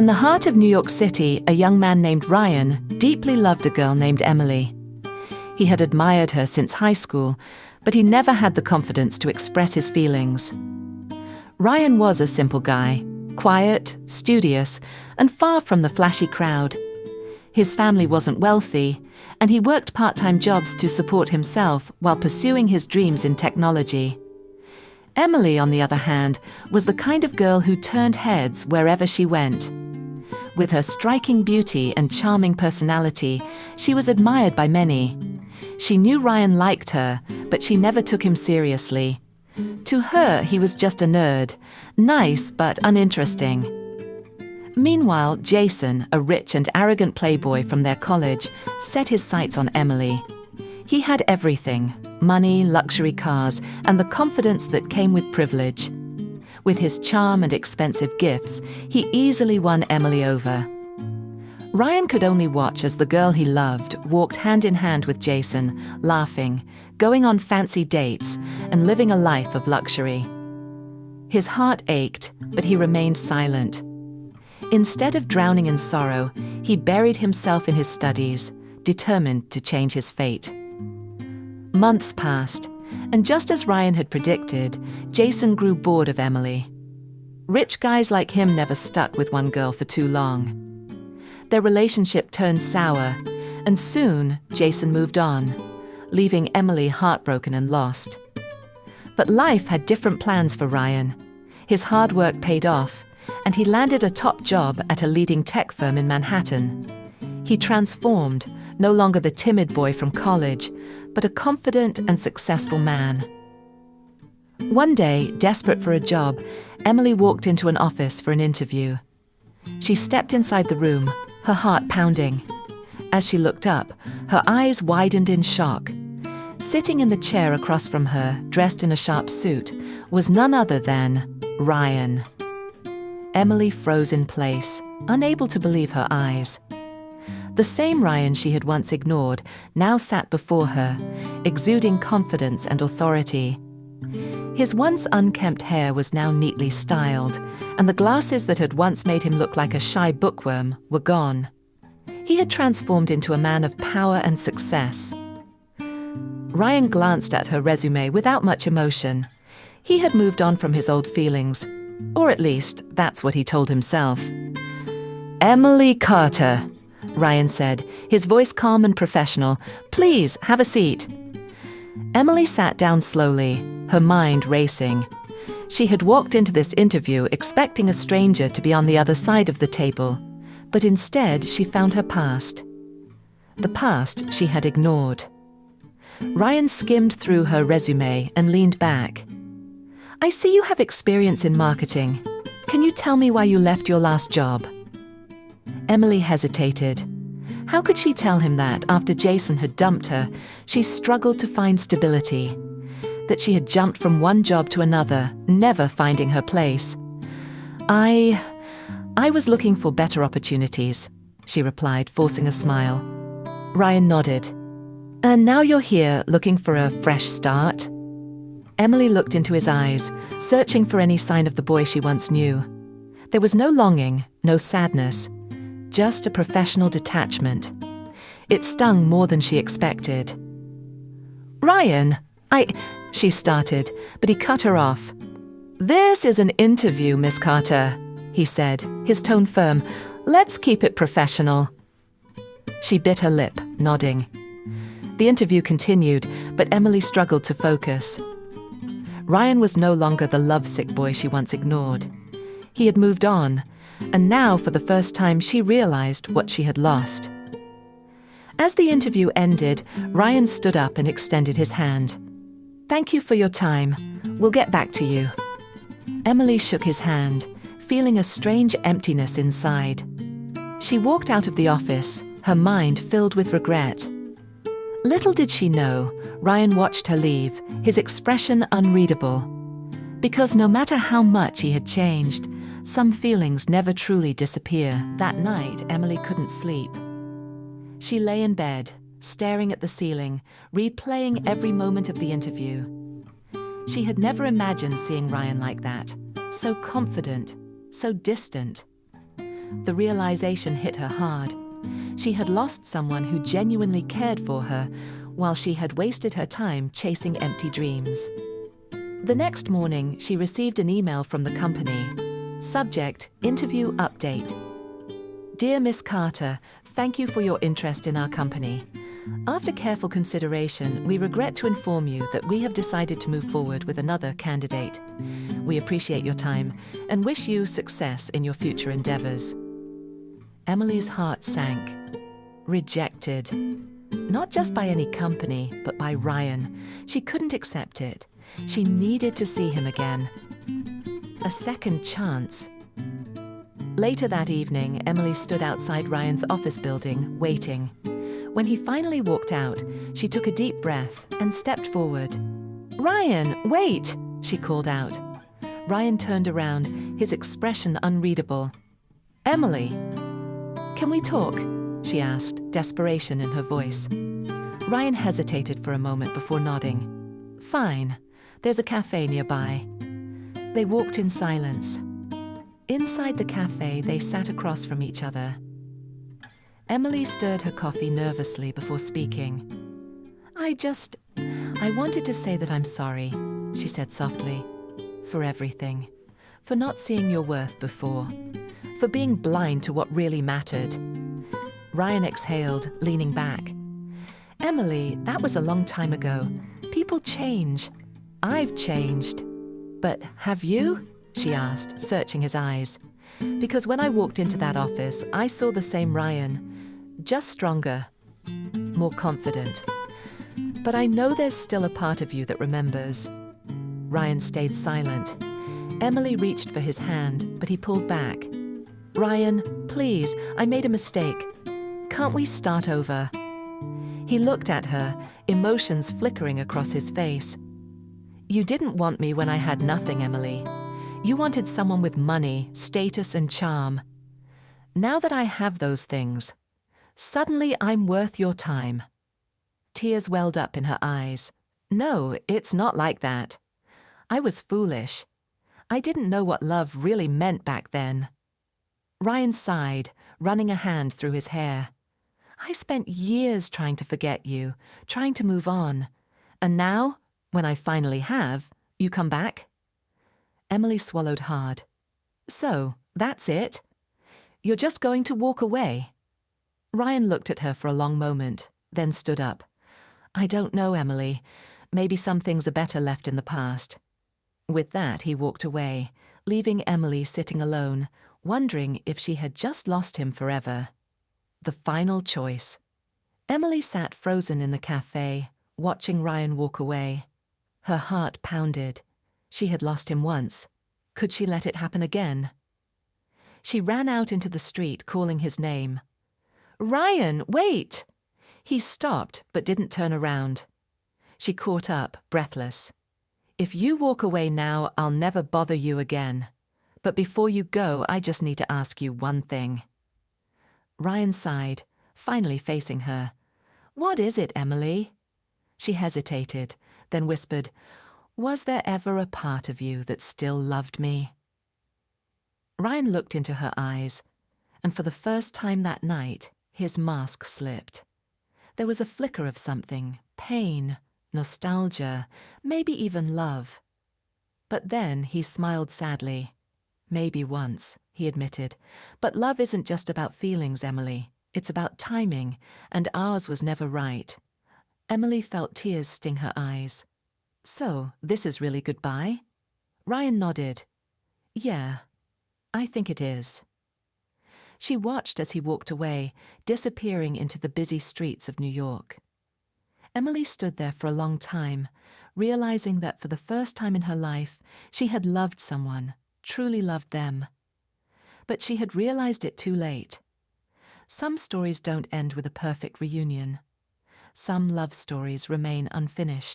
In the heart of New York City, a young man named Ryan deeply loved a girl named Emily. He had admired her since high school, but he never had the confidence to express his feelings. Ryan was a simple guy, quiet, studious, and far from the flashy crowd. His family wasn't wealthy, and he worked part-time jobs to support himself while pursuing his dreams in technology. Emily, on the other hand, was the kind of girl who turned heads wherever she went. With her striking beauty and charming personality, she was admired by many. She knew Ryan liked her, but she never took him seriously. To her, he was just a nerd, nice but uninteresting. Meanwhile, Jason, a rich and arrogant playboy from their college, set his sights on Emily. He had everything: money, luxury cars, and the confidence that came with privilege. With his charm and expensive gifts, he easily won Emily over. Ryan could only watch as the girl he loved walked hand in hand with Jason, laughing, going on fancy dates, and living a life of luxury. His heart ached, but he remained silent. Instead of drowning in sorrow, he buried himself in his studies, determined to change his fate. Months passed, and just as Ryan had predicted, Jason grew bored of Emily. Rich guys like him never stuck with one girl for too long. Their relationship turned sour, and soon Jason moved on, leaving Emily heartbroken and lost. But life had different plans for Ryan. His hard work paid off, and he landed a top job at a leading tech firm in Manhattan. He transformed, no longer the timid boy from college, but a confident and successful man. One day, desperate for a job, Emily walked into an office for an interview. She stepped inside the room, her heart pounding. As she looked up, her eyes widened in shock. Sitting in the chair across from her, dressed in a sharp suit, was none other than Ryan. Emily froze in place, unable to believe her eyes. The same Ryan she had once ignored now sat before her, exuding confidence and authority. His once unkempt hair was now neatly styled, and the glasses that had once made him look like a shy bookworm were gone. He had transformed into a man of power and success. Ryan glanced at her resume without much emotion. He had moved on from his old feelings, or at least that's what he told himself. "Emily Carter," Ryan said, his voice calm and professional. "Please, have a seat." Emily sat down slowly, her mind racing. She had walked into this interview expecting a stranger to be on the other side of the table, but instead she found her past. The past she had ignored. Ryan skimmed through her resume and leaned back. "I see you have experience in marketing. Can you tell me why you left your last job?" Emily hesitated. How could she tell him that after Jason had dumped her, she struggled to find stability? That she had jumped from one job to another, never finding her place? I was looking for better opportunities," she replied, forcing a smile. Ryan nodded. "And now you're here looking for a fresh start?" Emily looked into his eyes, searching for any sign of the boy she once knew. There was no longing, no sadness, just a professional detachment. It stung more than she expected. "Ryan, she started, but he cut her off. "This is an interview, Miss Carter," he said, his tone firm. "Let's keep it professional." She bit her lip, nodding. The interview continued, but Emily struggled to focus. Ryan was no longer the lovesick boy she once ignored. He had moved on, and now for the first time she realized what she had lost. As the interview ended, Ryan stood up and extended his hand. "Thank you for your time. We'll get back to you." Emily shook his hand, feeling a strange emptiness inside. She walked out of the office, her mind filled with regret. Little did she know, Ryan watched her leave, his expression unreadable. Because no matter how much he had changed, some feelings never truly disappear. That night, Emily couldn't sleep. She lay in bed, staring at the ceiling, replaying every moment of the interview. She had never imagined seeing Ryan like that, so confident, so distant. The realization hit her hard. She had lost someone who genuinely cared for her, while she had wasted her time chasing empty dreams. The next morning, she received an email from the company. Subject: Interview Update. Dear Miss Carter, thank you for your interest in our company. After careful consideration, we regret to inform you that we have decided to move forward with another candidate. We appreciate your time and wish you success in your future endeavors. Emily's heart sank. Rejected. Not just by any company, but by Ryan. She couldn't accept it. She needed to see him again. A second chance. Later that evening, Emily stood outside Ryan's office building, waiting. When he finally walked out, she took a deep breath and stepped forward. "Ryan, wait!" she called out. Ryan turned around, his expression unreadable. "Emily!" "Can we talk?" she asked, desperation in her voice. Ryan hesitated for a moment before nodding. "Fine. There's a cafe nearby." They walked in silence. Inside the cafe, they sat across from each other. Emily stirred her coffee nervously before speaking. I wanted to say that I'm sorry," she said softly. "For everything. For not seeing your worth before. For being blind to what really mattered." Ryan exhaled, leaning back. "Emily, that was a long time ago. People change. I've changed. But have you?" she asked, searching his eyes. "Because when I walked into that office, I saw the same Ryan. Just stronger. More confident. But I know there's still a part of you that remembers." Ryan stayed silent. Emily reached for his hand, but he pulled back. "Ryan, please, I made a mistake. Can't we start over?" He looked at her, emotions flickering across his face. "You didn't want me when I had nothing, Emily. You wanted someone with money, status, and charm. Now that I have those things, suddenly I'm worth your time." Tears welled up in her eyes. "No, it's not like that. I was foolish. I didn't know what love really meant back then." Ryan sighed, running a hand through his hair. "I spent years trying to forget you, trying to move on. And now, when I finally have, you come back?" Emily swallowed hard. "So, that's it? You're just going to walk away?" Ryan looked at her for a long moment, then stood up. "I don't know, Emily. Maybe some things are better left in the past." With that, he walked away, leaving Emily sitting alone, wondering if she had just lost him forever. The final choice. Emily sat frozen in the cafe, watching Ryan walk away. Her heart pounded. She had lost him once. Could she let it happen again? She ran out into the street, calling his name. "Ryan, wait!" He stopped, but didn't turn around. She caught up, breathless. "If you walk away now, I'll never bother you again. But before you go, I just need to ask you one thing." Ryan sighed, finally facing her. "What is it, Emily?" She hesitated, then whispered, "Was there ever a part of you that still loved me?" Ryan looked into her eyes, and for the first time that night, his mask slipped. There was a flicker of something, pain, nostalgia, maybe even love. But then he smiled sadly. "Maybe once," he admitted. "But love isn't just about feelings, Emily. It's about timing, and ours was never right." Emily felt tears sting her eyes. "So, this is really goodbye?" Ryan nodded. "Yeah, I think it is." She watched as he walked away, disappearing into the busy streets of New York. Emily stood there for a long time, realizing that for the first time in her life, she had loved someone, truly loved them. But she had realized it too late. Some stories don't end with a perfect reunion. Some love stories remain unfinished.